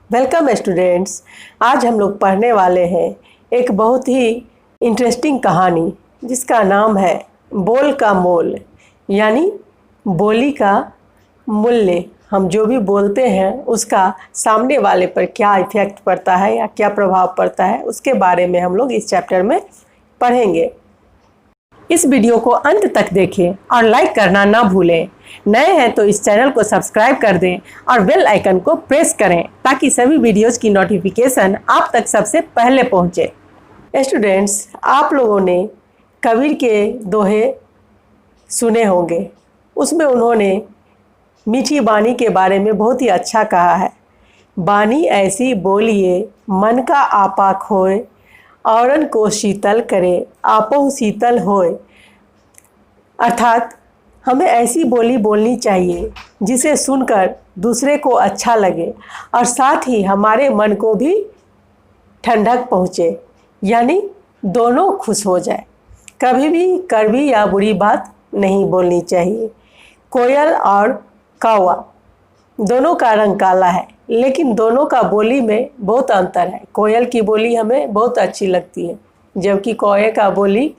Welcome students. आज हम लोग पढ़ने वाले हैं एक बहुत ही इंटरेस्टिंग कहानी जिसका नाम है बोल का मोल, यानी बोली का मूल्य। हम जो भी बोलते हैं उसका सामने वाले पर क्या इफ़ेक्ट पड़ता है या क्या प्रभाव पड़ता है, उसके बारे में हम लोग इस चैप्टर में पढ़ेंगे। इस वीडियो को अंत तक देखें और लाइक करना ना भूलें। नए हैं तो इस चैनल को सब्सक्राइब कर दें और बेल आइकन को प्रेस करें ताकि सभी वीडियोज़ की नोटिफिकेशन आप तक सबसे पहले पहुंचे। स्टूडेंट्स, आप लोगों ने कबीर के दोहे सुने होंगे। उसमें उन्होंने मीठी बानी के बारे में बहुत ही अच्छा कहा है। बानी ऐसी बोलिए मन का आपा खोए, औरन को शीतल करे आपो शीतल होए। अर्थात हमें ऐसी बोली बोलनी चाहिए जिसे सुनकर दूसरे को अच्छा लगे और साथ ही हमारे मन को भी ठंडक पहुँचे, यानी दोनों खुश हो जाए। कभी भी कड़वी या बुरी बात नहीं बोलनी चाहिए। कोयल और कौवा दोनों का रंग काला है, लेकिन दोनों का बोली में बहुत अंतर है। कोयल की बोली हमें बहुत अच्छी लगती है, जबकि कौवे का बोली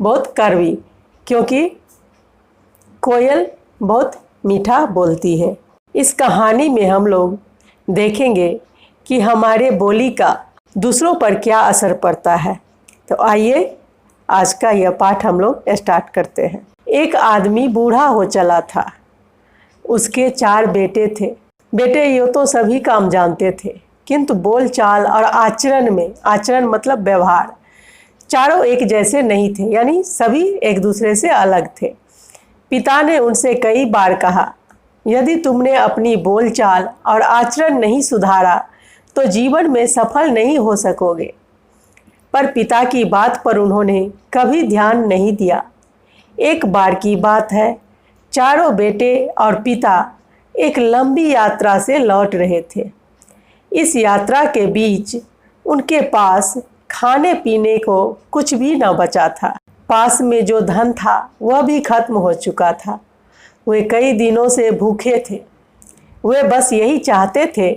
बहुत कड़वी, क्योंकि कोयल बहुत मीठा बोलती है। इस कहानी में हम लोग देखेंगे कि हमारे बोली का दूसरों पर क्या असर पड़ता है। तो आइए आज का यह पाठ हम लोग स्टार्ट करते हैं। एक आदमी बूढ़ा हो चला था। उसके 4 बेटे थे। बेटे यूँ तो सभी काम जानते थे, किंतु बोल चाल और आचरण में, आचरण मतलब व्यवहार, चारों एक जैसे नहीं थे, यानी सभी एक दूसरे से अलग थे। पिता ने उनसे कई बार कहा, यदि तुमने अपनी बोलचाल और आचरण नहीं सुधारा तो जीवन में सफल नहीं हो सकोगे। पर पिता की बात पर उन्होंने कभी ध्यान नहीं दिया। एक बार की बात है, चारों बेटे और पिता एक लंबी यात्रा से लौट रहे थे। इस यात्रा के बीच उनके पास खाने पीने को कुछ भी न बचा था। पास में जो धन था वह भी खत्म हो चुका था। वे कई दिनों से भूखे थे। वे बस यही चाहते थे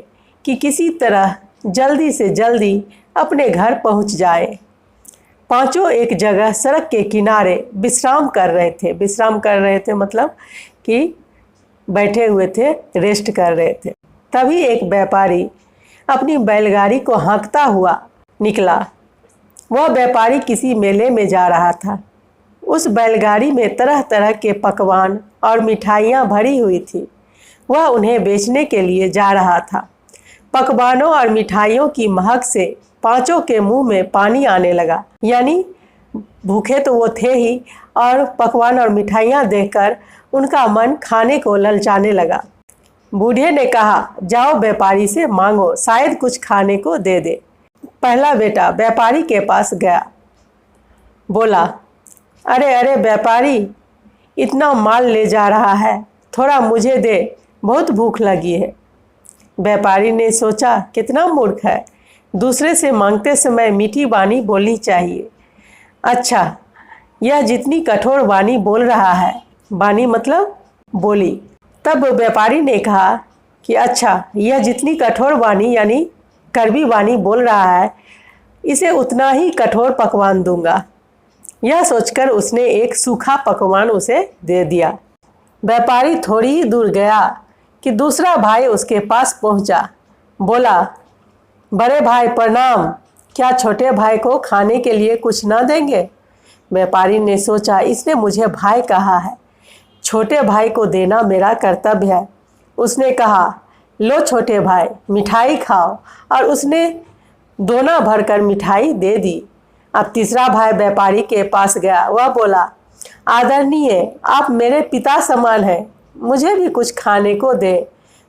कि किसी तरह जल्दी से जल्दी अपने घर पहुंच जाए। पांचों एक जगह सड़क के किनारे विश्राम कर रहे थे। विश्राम कर रहे थे मतलब कि बैठे हुए थे, रेस्ट कर रहे थे। तभी एक व्यापारी अपनी बैलगाड़ी को हाँकता हुआ निकला। वह व्यापारी किसी मेले में जा रहा था। उस बैलगाड़ी में तरह तरह के पकवान और मिठाइयाँ भरी हुई थी। वह उन्हें बेचने के लिए जा रहा था। पकवानों और मिठाइयों की महक से पांचों के मुंह में पानी आने लगा, यानी भूखे तो वो थे ही, और पकवान और मिठाइयाँ देखकर उनका मन खाने को ललचाने लगा। बूढ़े ने कहा, जाओ व्यापारी से मांगो, शायद कुछ खाने को दे दे। पहला बेटा व्यापारी के पास गया। बोला, अरे अरे व्यापारी, इतना माल ले जा रहा है, थोड़ा मुझे दे, बहुत भूख लगी है। व्यापारी ने सोचा, कितना मूर्ख है, दूसरे से मांगते समय मीठी वाणी बोलनी चाहिए। अच्छा, यह जितनी कठोर वाणी बोल रहा है, वाणी मतलब बोली। तब व्यापारी ने कहा कि अच्छा, यह जितनी कठोर वाणी यानी कड़वी वाणी बोल रहा है, इसे उतना ही कठोर पकवान दूंगा। यह सोचकर उसने एक सूखा पकवान उसे दे दिया। व्यापारी थोड़ी ही दूर गया कि दूसरा भाई उसके पास पहुंचा। बोला, बड़े भाई प्रणाम, क्या छोटे भाई को खाने के लिए कुछ ना देंगे? व्यापारी ने सोचा, इसने मुझे भाई कहा है, छोटे भाई को देना मेरा कर्तव्य है। उसने कहा, लो छोटे भाई, मिठाई खाओ, और उसने दोना भरकर मिठाई दे दी। अब तीसरा भाई व्यापारी के पास गया। वह बोला, आदरणीय, आप मेरे पिता समान हैं, मुझे भी कुछ खाने को दे।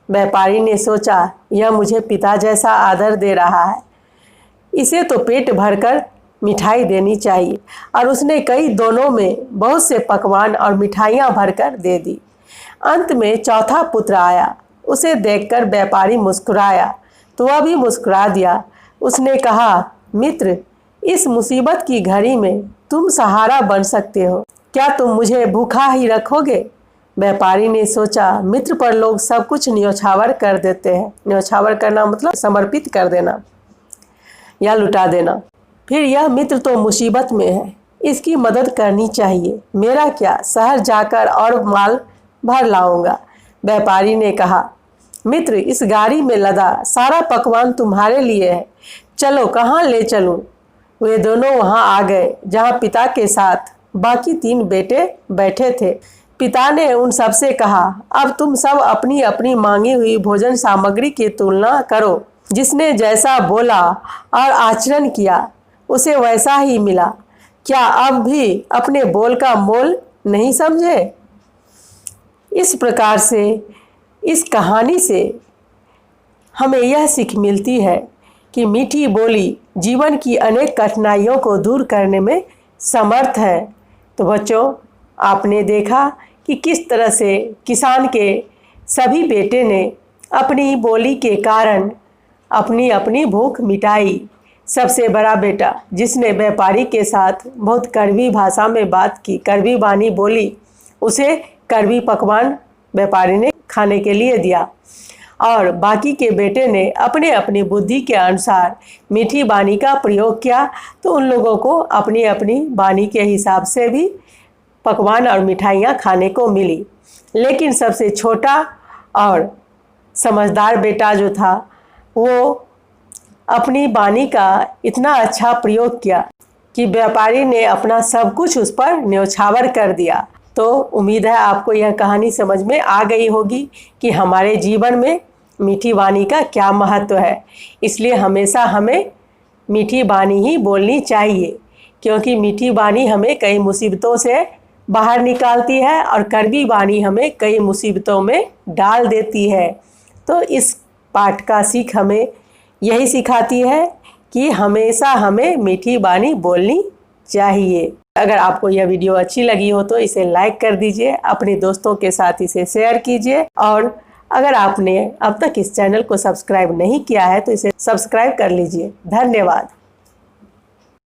व्यापारी ने सोचा, यह मुझे पिता जैसा आदर दे रहा है, इसे तो पेट भरकर मिठाई देनी चाहिए। और उसने कई दोनों में बहुत से पकवान और मिठाइयाँ भरकर दे दी। अंत में चौथा पुत्र आया। उसे देखकर व्यापारी मुस्कुराया तो वह भी मुस्कुरा दिया। उसने कहा, मित्र, इस मुसीबत की घड़ी में तुम सहारा बन सकते हो, क्या तुम मुझे भूखा ही रखोगे? व्यापारी ने सोचा, मित्र पर लोग सब कुछ न्यौछावर कर देते हैं। न्यौछावर करना मतलब समर्पित कर देना या लुटा देना। फिर यह मित्र तो मुसीबत में है, इसकी मदद करनी चाहिए। मेरा क्या, शहर जाकर और माल भर लाऊंगा। व्यापारी ने कहा, मित्र, इस गाड़ी में लदा सारा पकवान तुम्हारे लिए है, चलो कहाँ ले चलूं। वे दोनों वहां आ गए जहां पिता के साथ बाकी 3 बेटे बैठे थे। पिता ने उन सबसे कहा, अब तुम सब अपनी अपनी मांगी हुई भोजन सामग्री की तुलना करो। जिसने जैसा बोला और आचरण किया उसे वैसा ही मिला। क्या अब भी अपने बोल का मोल नहीं समझे। इस प्रकार से इस कहानी से हमें यह सीख मिलती है कि मीठी बोली जीवन की अनेक कठिनाइयों को दूर करने में समर्थ है। तो बच्चों, आपने देखा कि किस तरह से किसान के सभी बेटे ने अपनी बोली के कारण अपनी अपनी भूख मिटाई। सबसे बड़ा बेटा, जिसने व्यापारी के साथ बहुत कड़वी भाषा में बात की, कड़वी वाणी बोली, उसे कड़वी पकवान व्यापारी ने खाने के लिए दिया। और बाकी के बेटे ने अपने अपनी बुद्धि के अनुसार मीठी वाणी का प्रयोग किया, तो उन लोगों को अपनी अपनी वाणी के हिसाब से भी पकवान और मिठाइयाँ खाने को मिली। लेकिन सबसे छोटा और समझदार बेटा जो था, वो अपनी वाणी का इतना अच्छा प्रयोग किया कि व्यापारी ने अपना सब कुछ उस पर न्यौछावर कर दिया। तो उम्मीद है आपको यह कहानी समझ में आ गई होगी कि हमारे जीवन में मीठी वाणी का क्या महत्व है। इसलिए हमेशा हमें मीठी वाणी ही बोलनी चाहिए, क्योंकि मीठी वाणी हमें कई मुसीबतों से बाहर निकालती है और कड़वी वाणी हमें कई मुसीबतों में डाल देती है। तो इस पाठ का सीख हमें यही सिखाती है कि हमेशा हमें मीठी वाणी बोलनी चाहिए। अगर आपको यह वीडियो अच्छी लगी हो तो इसे लाइक कर दीजिए, अपने दोस्तों के साथ इसे शेयर कीजिए, और अगर आपने अब तक इस चैनल को सब्सक्राइब नहीं किया है तो इसे सब्सक्राइब कर लीजिए। धन्यवाद।